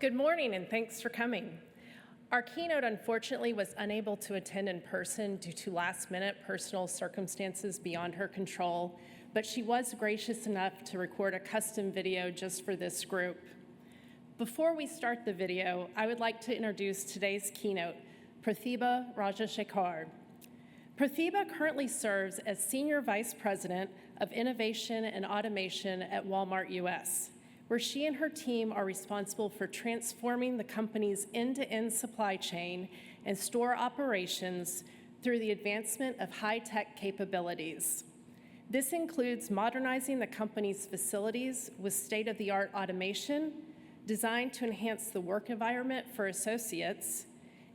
Good morning, and thanks for coming. Our keynote, unfortunately, was unable to attend in person due to last-minute personal circumstances beyond her control, but she was gracious enough to record a custom video just for this group. Before we start the video, I would like to introduce today's keynote, Prathibha Rajashekhar. Prathibha currently serves as Senior Vice President of Innovation and Automation at Walmart U.S., where she and her team are responsible for transforming the company's end-to-end supply chain and store operations through the advancement of high-tech capabilities. This includes modernizing the company's facilities with state-of-the-art automation designed to enhance the work environment for associates.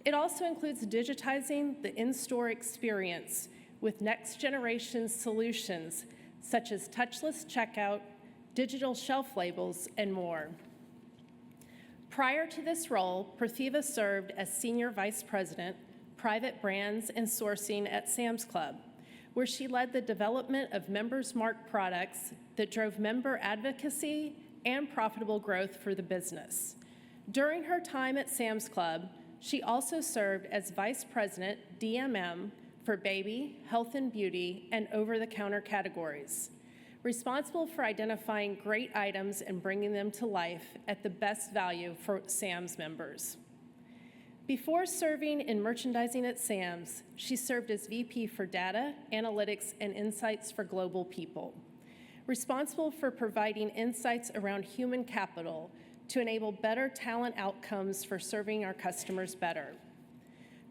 It also includes digitizing the in-store experience with next-generation solutions such as touchless checkout, digital shelf labels, and more. Prior to this role, Prathibha served as Senior Vice President, Private Brands and Sourcing at Sam's Club, where she led the development of Members Mark products that drove member advocacy and profitable growth for the business. During her time at Sam's Club, she also served as Vice President, DMM, for baby, health and beauty, and over-the-counter categories, responsible for identifying great items and bringing them to life at the best value for Sam's members. Before serving in merchandising at Sam's, she served as VP for Data, Analytics, and Insights for Global People, responsible for providing insights around human capital to enable better talent outcomes for serving our customers better.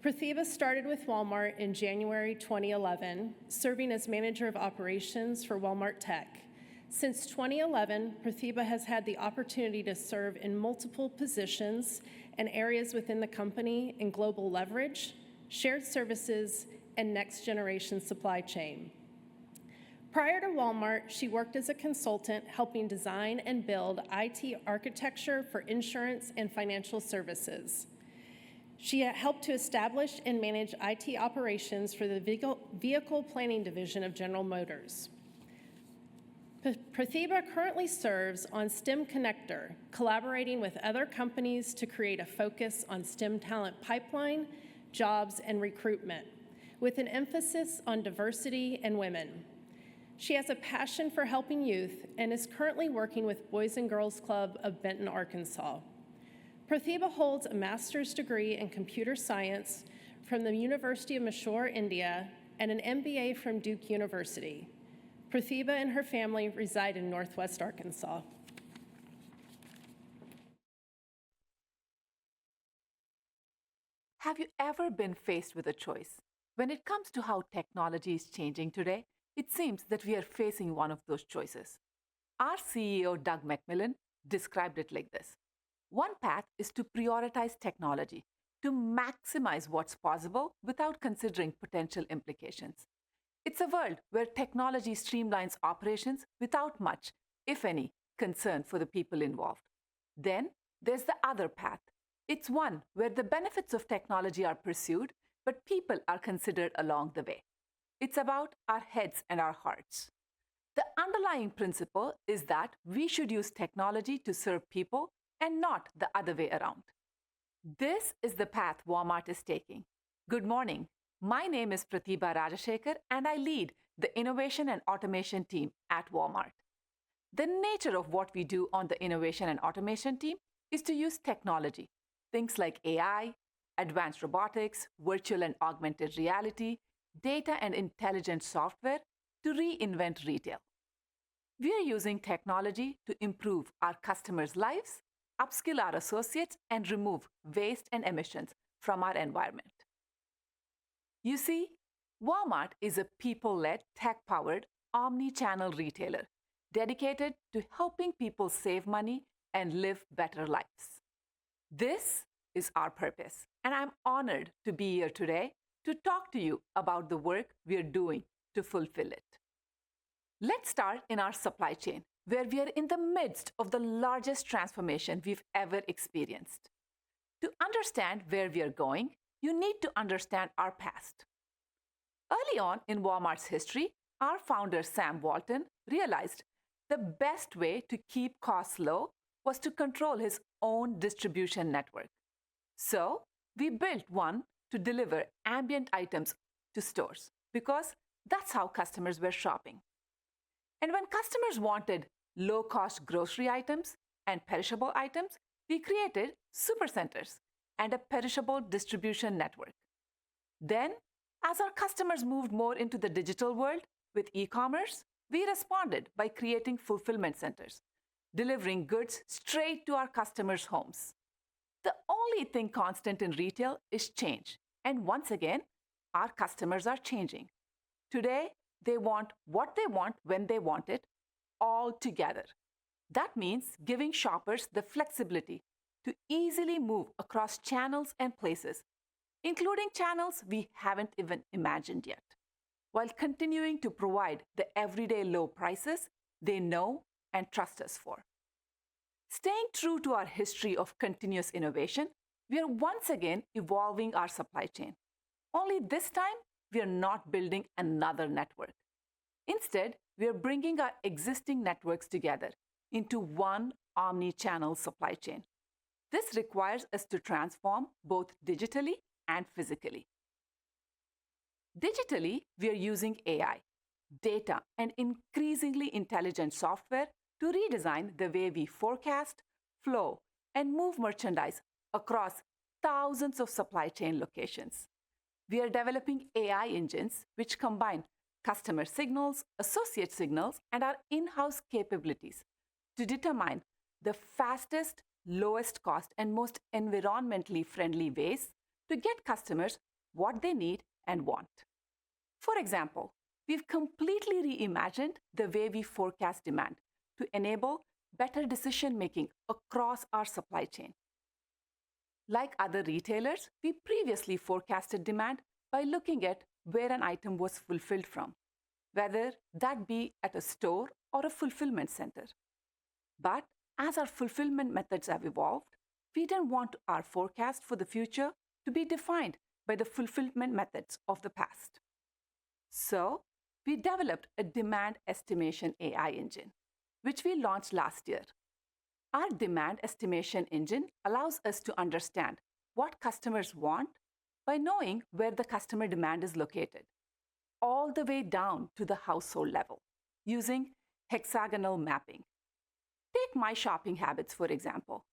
Prathibha started with Walmart in January 2011, serving as Manager of Operations for Walmart Tech. Since 2011, Prathibha has had the opportunity to serve in multiple positions and areas within the company in global leverage, shared services, and next-generation supply chain. Prior to Walmart, she worked as a consultant helping design and build IT architecture for insurance and financial services. She helped to establish and manage IT operations for the Vehicle Planning Division of General Motors. Prathibha currently serves on STEM Connector, collaborating with other companies to create a focus on STEM talent pipeline, jobs, and recruitment, with an emphasis on diversity and women. She has a passion for helping youth and is currently working with Boys and Girls Club of Benton, Arkansas. Prathibha holds a master's degree in computer science from the University of Mysore, India, and an MBA from Duke University. Prathibha and her family reside in Northwest Arkansas. Have you ever been faced with a choice? When it comes to how technology is changing today, it seems that we are facing one of those choices. Our CEO, Doug McMillon, described it like this. One path is to prioritize technology, to maximize what's possible without considering potential implications. It's a world where technology streamlines operations without much, if any, concern for the people involved. Then there's the other path. It's one where the benefits of technology are pursued, but people are considered along the way. It's about our heads and our hearts. The underlying principle is that we should use technology to serve people and not the other way around. This is the path Walmart is taking. Good morning. My name is Prathibha Rajashekhar, and I lead the Innovation and Automation team at Walmart. The nature of what we do on the Innovation and Automation team is to use technology, things like AI, advanced robotics, virtual and augmented reality, data and intelligent software to reinvent retail. We are using technology to improve our customers' lives, upskill our associates, and remove waste and emissions from our environment. You see, Walmart is a people-led, tech-powered, omni-channel retailer dedicated to helping people save money and live better lives. This is our purpose, and I'm honored to be here today to talk to you about the work we're doing to fulfill it. Let's start in our supply chain, where we are in the midst of the largest transformation we've ever experienced. To understand where we are going, you need to understand our past. Early on in Walmart's history, our founder, Sam Walton, realized the best way to keep costs low was to control his own distribution network. So we built one to deliver ambient items to stores because that's how customers were shopping. And when customers wanted low-cost grocery items and perishable items, we created supercenters and a perishable distribution network. Then, as our customers moved more into the digital world with e-commerce, we responded by creating fulfillment centers, delivering goods straight to our customers' homes. The only thing constant in retail is change. And once again, our customers are changing. Today, they want what they want when they want it, all together. That means giving shoppers the flexibility to easily move across channels and places, including channels we haven't even imagined yet, while continuing to provide the everyday low prices they know and trust us for. Staying true to our history of continuous innovation, we are once again evolving our supply chain. Only this time, we are not building another network. Instead, we are bringing our existing networks together into one omni-channel supply chain. This requires us to transform both digitally and physically. Digitally, we are using AI, data, and increasingly intelligent software to redesign the way we forecast, flow, and move merchandise across thousands of supply chain locations. We are developing AI engines which combine customer signals, associate signals, and our in-house capabilities to determine the fastest, lowest cost, and most environmentally friendly ways to get customers what they need and want. For example, we've completely reimagined the way we forecast demand to enable better decision-making across our supply chain. Like other retailers, we previously forecasted demand by looking at where an item was fulfilled from, whether that be at a store or a fulfillment center. But as our fulfillment methods have evolved, we didn't want our forecast for the future to be defined by the fulfillment methods of the past. So, we developed a demand estimation AI engine, which we launched last year. Our demand estimation engine allows us to understand what customers want by knowing where the customer demand is located, all the way down to the household level, using hexagonal mapping. Take my shopping habits, for example.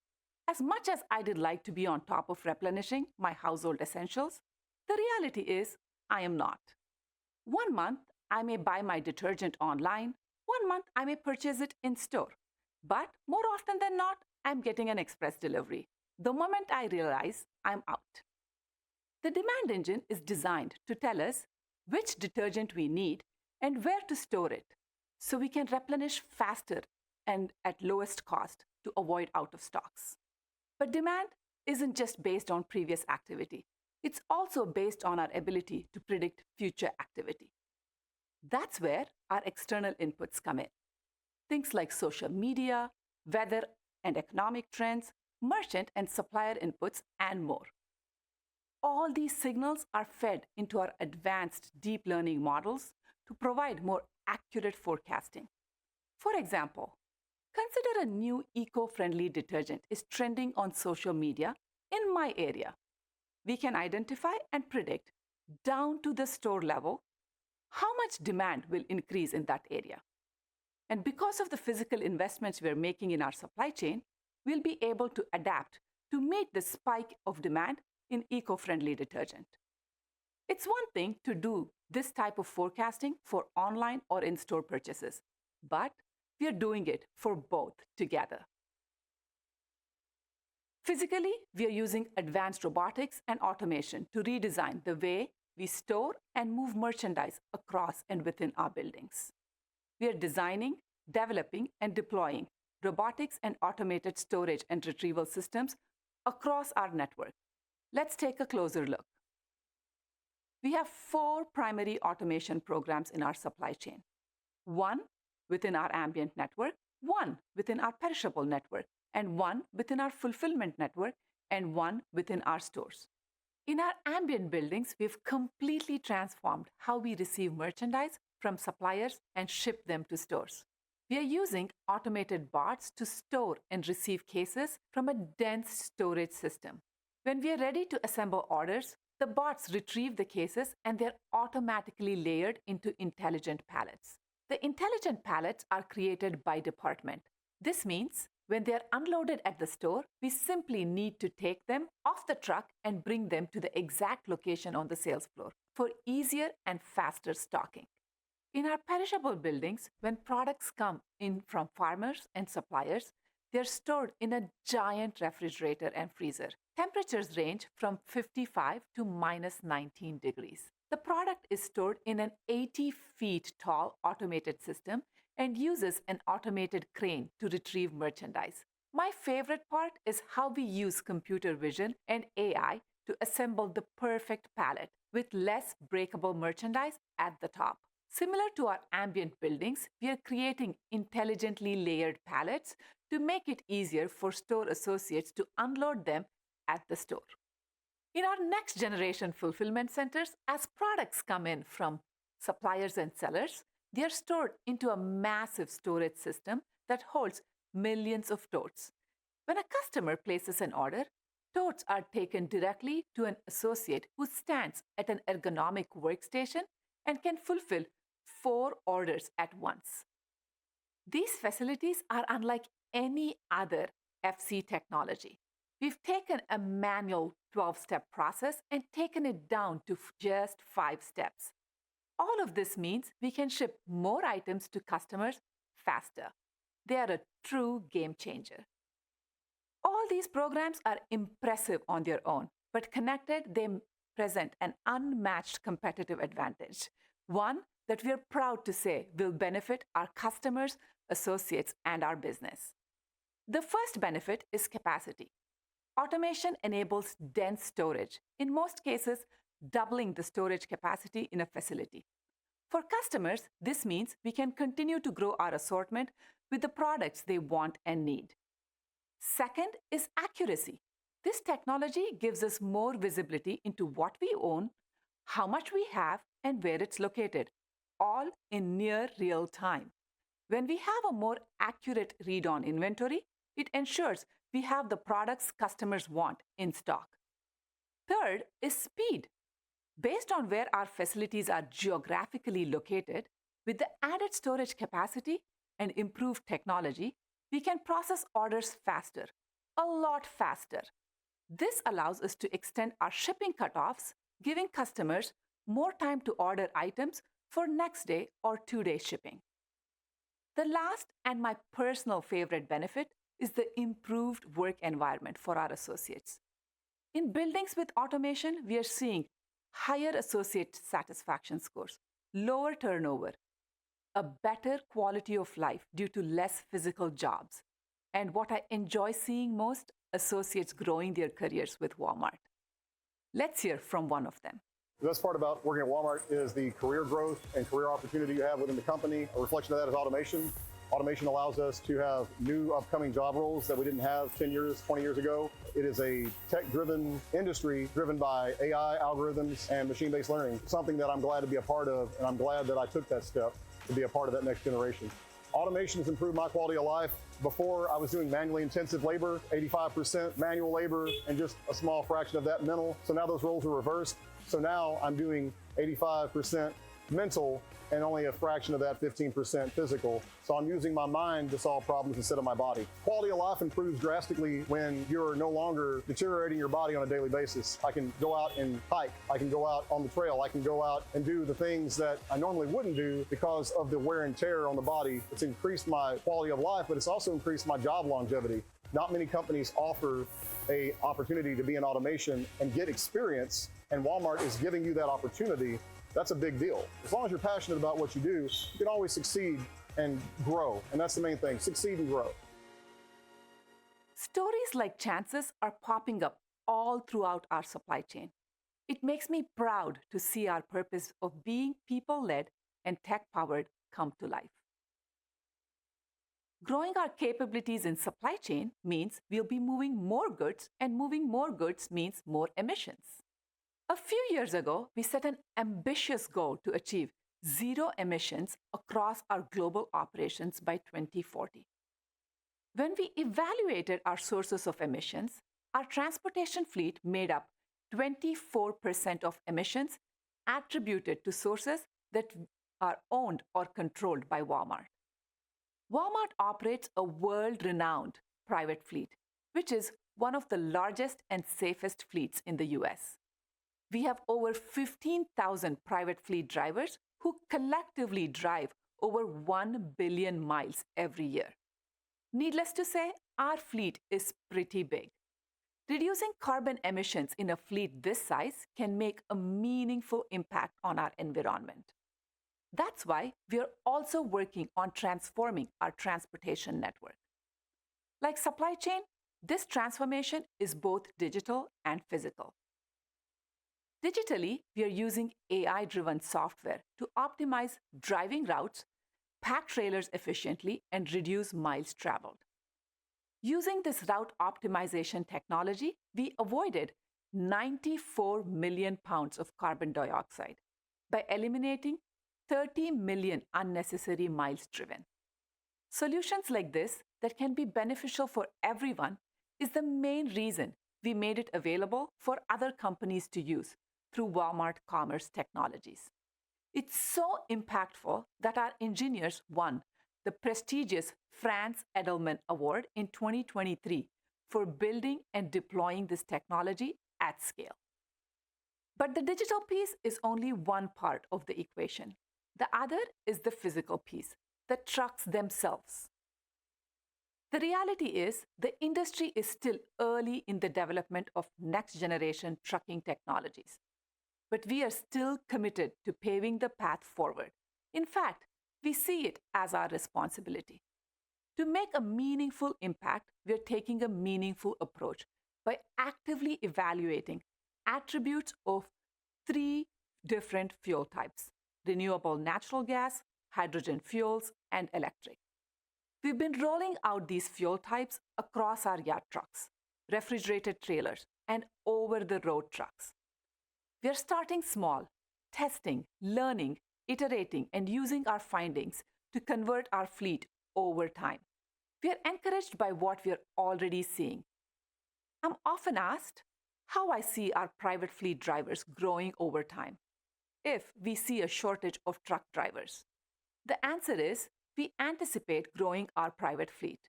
As much as I did like to be on top of replenishing my household essentials, the reality is I am not. One month, I may buy my detergent online. One month, I may purchase it in store. But more often than not, I'm getting an express delivery the moment I realize I'm out. The demand engine is designed to tell us which detergent we need and where to store it, so we can replenish faster and at lowest cost to avoid out of stocks. But demand isn't just based on previous activity. It's also based on our ability to predict future activity. That's where our external inputs come in. Things like social media, weather and economic trends, merchant and supplier inputs, and more. All these signals are fed into our advanced deep learning models to provide more accurate forecasting. For example, consider a new eco-friendly detergent is trending on social media in my area. We can identify and predict down to the store level how much demand will increase in that area. And because of the physical investments we're making in our supply chain, we'll be able to adapt to meet the spike of demand in eco-friendly detergent. It's one thing to do this type of forecasting for online or in-store purchases, but we are doing it for both together. Physically, we are using advanced robotics and automation to redesign the way we store and move merchandise across and within our buildings. We are designing, developing, and deploying robotics and automated storage and retrieval systems across our network. Let's take a closer look. We have 4 primary automation programs in our supply chain. 1 within our ambient network, 1 within our perishable network, and 1 within our fulfillment network, and 1 within our stores. In our ambient buildings, we've completely transformed how we receive merchandise from suppliers and ship them to stores. We are using automated bots to store and receive cases from a dense storage system. When we are ready to assemble orders, the bots retrieve the cases and they're automatically layered into intelligent pallets. The intelligent pallets are created by department. This means when they are unloaded at the store, we simply need to take them off the truck and bring them to the exact location on the sales floor for easier and faster stocking. In our perishable buildings, when products come in from farmers and suppliers, they're stored in a giant refrigerator and freezer. Temperatures range from 55 to minus 19 degrees. The product is stored in an 80 feet tall automated system and uses an automated crane to retrieve merchandise. My favorite part is how we use computer vision and AI to assemble the perfect pallet with less breakable merchandise at the top. Similar to our ambient buildings, we are creating intelligently layered pallets to make it easier for store associates to unload them at the store. In our next generation fulfillment centers, as products come in from suppliers and sellers, they are stored into a massive storage system that holds millions of totes. When a customer places an order, totes are taken directly to an associate who stands at an ergonomic workstation and can fulfill 4 orders at once. These facilities are unlike any other FC technology. We've taken a manual 12-step process and taken it down to just 5 steps. All of this means we can ship more items to customers faster. They are a true game changer. All these programs are impressive on their own, but connected, they present an unmatched competitive advantage, one that we are proud to say will benefit our customers, associates, and our business. The first benefit is capacity. Automation enables dense storage, in most cases, doubling the storage capacity in a facility. For customers, this means we can continue to grow our assortment with the products they want and need. Second is accuracy. This technology gives us more visibility into what we own, how much we have, and where it's located, all in near real time. When we have a more accurate read on inventory, it ensures we have the products customers want in stock. Third is speed. Based on where our facilities are geographically located, with the added storage capacity and improved technology, we can process orders faster, a lot faster. This allows us to extend our shipping cutoffs, giving customers more time to order items for next day or 2-day shipping. The last and my personal favorite benefit is the improved work environment for our associates. In buildings with automation, we are seeing higher associate satisfaction scores, lower turnover, a better quality of life due to less physical jobs, and what I enjoy seeing most, associates growing their careers with Walmart. Let's hear from one of them. The best part about working at Walmart is the career growth and career opportunity you have within the company. A reflection of that is automation. Automation allows us to have new upcoming job roles that we didn't have 10 years, 20 years ago. It is a tech-driven industry driven by AI, algorithms, and machine-based learning, something that I'm glad to be a part of, and I'm glad that I took that step to be a part of that next generation. Automation has improved my quality of life. Before, I was doing manually intensive labor, 85% manual labor, and just a small fraction of that mental. So now those roles are reversed. So now I'm doing 85% mental and only a fraction of that 15% physical. So I'm using my mind to solve problems instead of my body. Quality of life improves drastically when you're no longer deteriorating your body on a daily basis. I can go out and hike. I can go out on the trail. I can go out and do the things that I normally wouldn't do because of the wear and tear on the body. It's increased my quality of life, but it's also increased my job longevity. Not many companies offer an opportunity to be in automation and get experience, and Walmart is giving you that opportunity. That's a big deal. As long as you're passionate about what you do, you can always succeed and grow. And that's the main thing, succeed and grow. Stories like Chance's are popping up all throughout our supply chain. It makes me proud to see our purpose of being people-led and tech-powered come to life. Growing our capabilities in supply chain means we'll be moving more goods, and moving more goods means more emissions. A few years ago, we set an ambitious goal to achieve zero emissions across our global operations by 2040. When we evaluated our sources of emissions, our transportation fleet made up 24% of emissions attributed to sources that are owned or controlled by Walmart. Walmart operates a world-renowned private fleet, which is one of the largest and safest fleets in the US. We have over 15,000 private fleet drivers who collectively drive over 1 billion miles every year. Needless to say, our fleet is pretty big. Reducing carbon emissions in a fleet this size can make a meaningful impact on our environment. That's why we are also working on transforming our transportation network. Like supply chain, this transformation is both digital and physical. Digitally, we are using AI-driven software to optimize driving routes, pack trailers efficiently, and reduce miles traveled. Using this route optimization technology, we avoided 94 million pounds of carbon dioxide by eliminating 30 million unnecessary miles driven. Solutions like this that can be beneficial for everyone is the main reason we made it available for other companies to use through Walmart Commerce Technologies. It's so impactful that our engineers won the prestigious Franz Edelman Award in 2023 for building and deploying this technology at scale. But the digital piece is only one part of the equation. The other is the physical piece, the trucks themselves. The reality is the industry is still early in the development of next-generation trucking technologies. But we are still committed to paving the path forward. In fact, we see it as our responsibility. To make a meaningful impact, we are taking a meaningful approach by actively evaluating attributes of 3 different fuel types: renewable natural gas, hydrogen fuels, and electric. We've been rolling out these fuel types across our yard trucks, refrigerated trailers, and over-the-road trucks. We are starting small, testing, learning, iterating, and using our findings to convert our fleet over time. We are encouraged by what we are already seeing. I'm often asked how I see our private fleet drivers growing over time if we see a shortage of truck drivers. The answer is we anticipate growing our private fleet.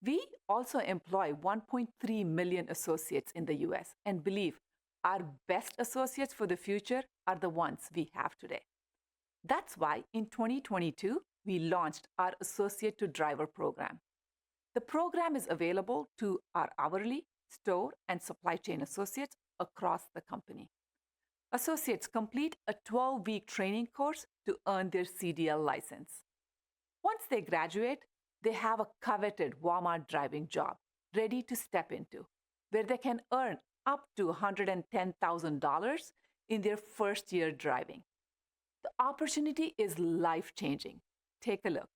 We also employ 1.3 million associates in the US and believe our best associates for the future are the ones we have today. That's why in 2022, we launched our Associate to Driver program. The program is available to our hourly, store, and supply chain associates across the company. Associates complete a 12-week training course to earn their CDL license. Once they graduate, they have a coveted Walmart driving job ready to step into, where they can earn up to $110,000 in their first year driving. The opportunity is life-changing. Take a look.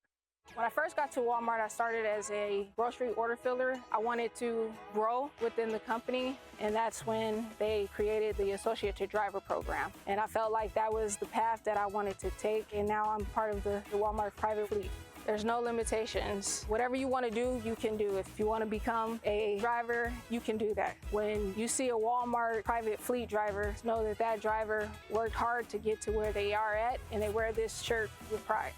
When I first got to Walmart, I started as a grocery order filler. I wanted to grow within the company, and that's when they created the Associate to Driver program. And I felt like that was the path that I wanted to take, and now I'm part of the Walmart private fleet. There's no limitations. Whatever you want to do, you can do. If you want to become a driver, you can do that. When you see a Walmart private fleet driver, know that that driver worked hard to get to where they are at, and they wear this shirt with pride.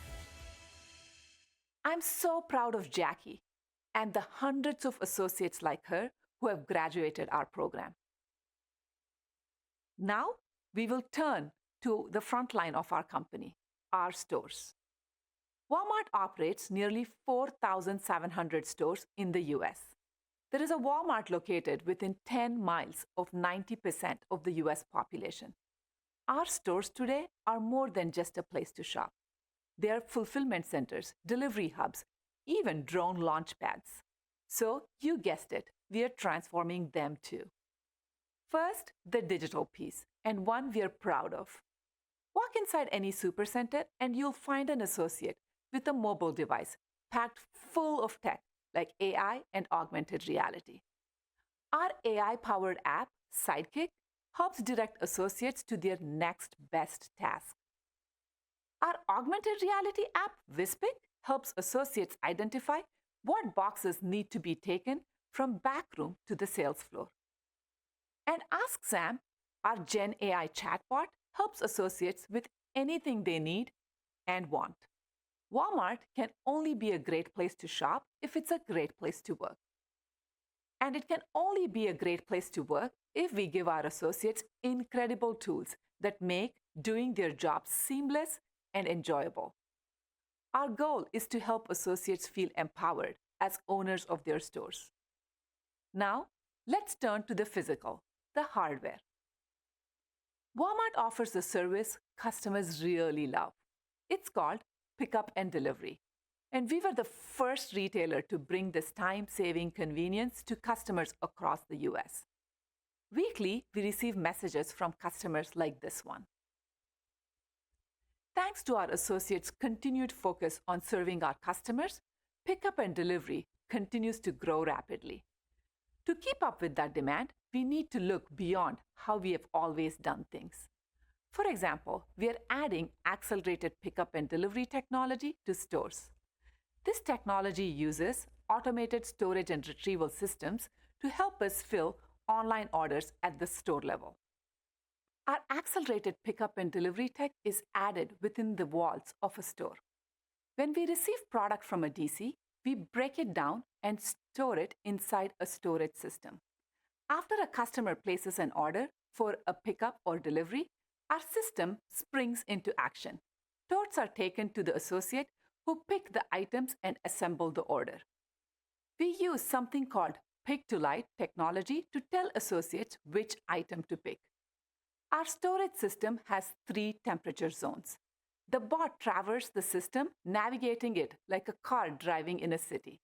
I'm so proud of Jackie and the hundreds of associates like her who have graduated our program. Now, we will turn to the front line of our company, our stores. Walmart operates nearly 4,700 stores in the US. There is a Walmart located within 10 miles of 90% of the US population. Our stores today are more than just a place to shop. They are fulfillment centers, delivery hubs, even drone launch pads. So, you guessed it, we are transforming them too. First, the digital piece, and one we are proud of. Walk inside any supercenter and you'll find an associate with a mobile device packed full of tech like AI and augmented reality. Our AI-powered app, Sidekick, helps direct associates to their next best task. Our augmented reality app, Wispic, helps associates identify what boxes need to be taken from backroom to the sales floor. And Ask Sam, our Gen AI chatbot, helps associates with anything they need and want. Walmart can only be a great place to shop if it's a great place to work. And it can only be a great place to work if we give our associates incredible tools that make doing their jobs seamless and enjoyable. Our goal is to help associates feel empowered as owners of their stores. Now, let's turn to the physical, the hardware. Walmart offers a service customers really love. It's called pickup and delivery. And we were the first retailer to bring this time-saving convenience to customers across the US. Weekly, we receive messages from customers like this one. Thanks to our associates' continued focus on serving our customers, pickup and delivery continues to grow rapidly. To keep up with that demand, we need to look beyond how we have always done things. For example, we are adding accelerated pickup and delivery technology to stores. This technology uses automated storage and retrieval systems to help us fill online orders at the store level. Our accelerated pickup and delivery tech is added within the walls of a store. When we receive product from a DC, we break it down and store it inside a storage system. After a customer places an order for a pickup or delivery, our system springs into action. Totes are taken to the associate who pick the items and assemble the order. We use something called pick-to-light technology to tell associates which item to pick. Our storage system has 3 temperature zones. The bot traverses the system, navigating it like a car driving in a city.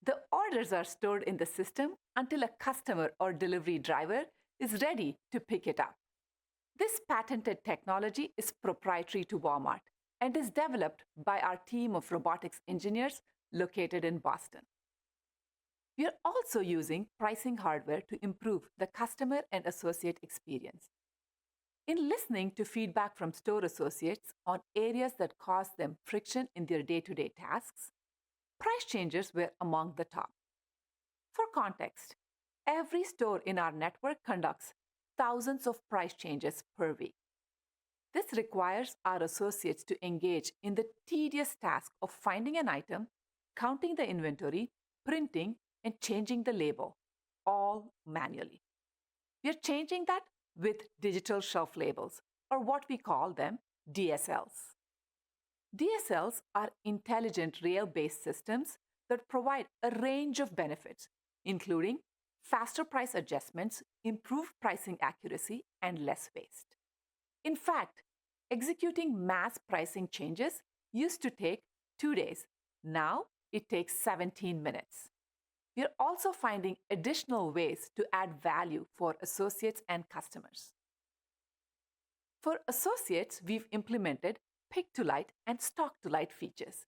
The orders are stored in the system until a customer or delivery driver is ready to pick it up. This patented technology is proprietary to Walmart and is developed by our team of robotics engineers located in Boston. We are also using pricing hardware to improve the customer and associate experience. In listening to feedback from store associates on areas that cause them friction in their day-to-day tasks, price changes were among the top. For context, every store in our network conducts thousands of price changes per week. This requires our associates to engage in the tedious task of finding an item, counting the inventory, printing, and changing the label, all manually. We are changing that with digital shelf labels, or what we call them DSLs. DSLs are intelligent rail-based systems that provide a range of benefits, including faster price adjustments, improved pricing accuracy, and less waste. In fact, executing mass pricing changes used to take 2 days. Now it takes 17 minutes. We are also finding additional ways to add value for associates and customers. For associates, we've implemented pick-to-light and stock-to-light features.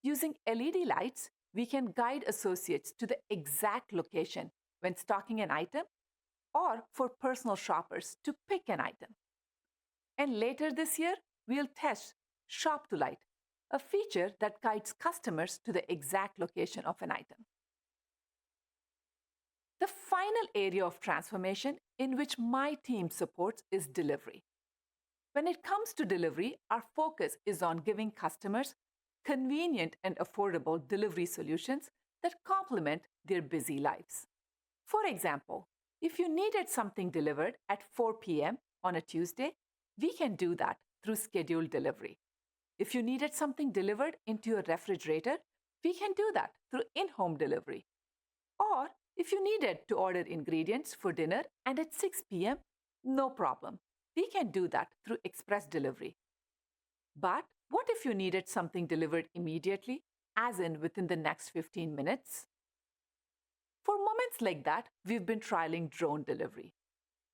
Using LED lights, we can guide associates to the exact location when stocking an item, or for personal shoppers to pick an item. And later this year, we'll test Shop-to-Light, a feature that guides customers to the exact location of an item. The final area of transformation in which my team supports is delivery. When it comes to delivery, our focus is on giving customers convenient and affordable delivery solutions that complement their busy lives. For example, if you needed something delivered at 4 p.m. on a Tuesday, we can do that through scheduled delivery. If you needed something delivered into your refrigerator, we can do that through in-home delivery. Or if you needed to order ingredients for dinner and at 6 p.m., no problem. We can do that through express delivery. But what if you needed something delivered immediately, as in within the next 15 minutes? For moments like that, we've been trialing drone delivery.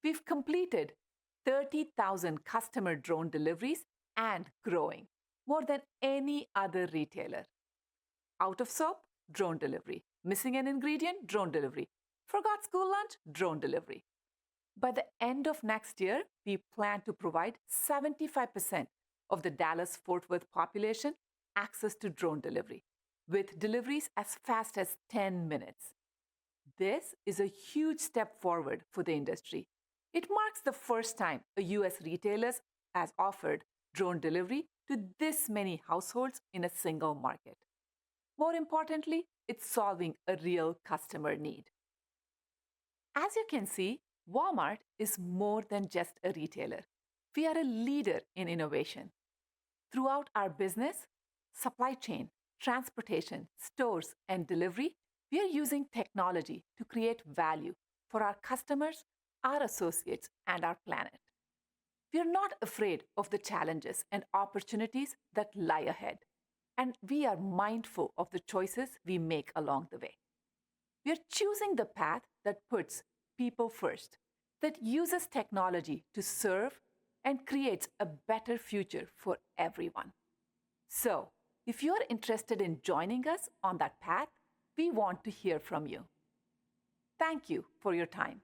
We've completed 30,000 customer drone deliveries and growing, more than any other retailer. Out of soap, drone delivery. Missing an ingredient, drone delivery. Forgot school lunch, drone delivery. By the end of next year, we plan to provide 75% of the Dallas-Fort Worth population access to drone delivery, with deliveries as fast as 10 minutes. This is a huge step forward for the industry. It marks the first time a U.S. retailer has offered drone delivery to this many households in a single market. More importantly, it's solving a real customer need. As you can see, Walmart is more than just a retailer. We are a leader in innovation. Throughout our business, supply chain, transportation, stores, and delivery, we are using technology to create value for our customers, our associates, and our planet. We are not afraid of the challenges and opportunities that lie ahead, and we are mindful of the choices we make along the way. We are choosing the path that puts people first, that uses technology to serve and creates a better future for everyone. So, if you're interested in joining us on that path, we want to hear from you. Thank you for your time.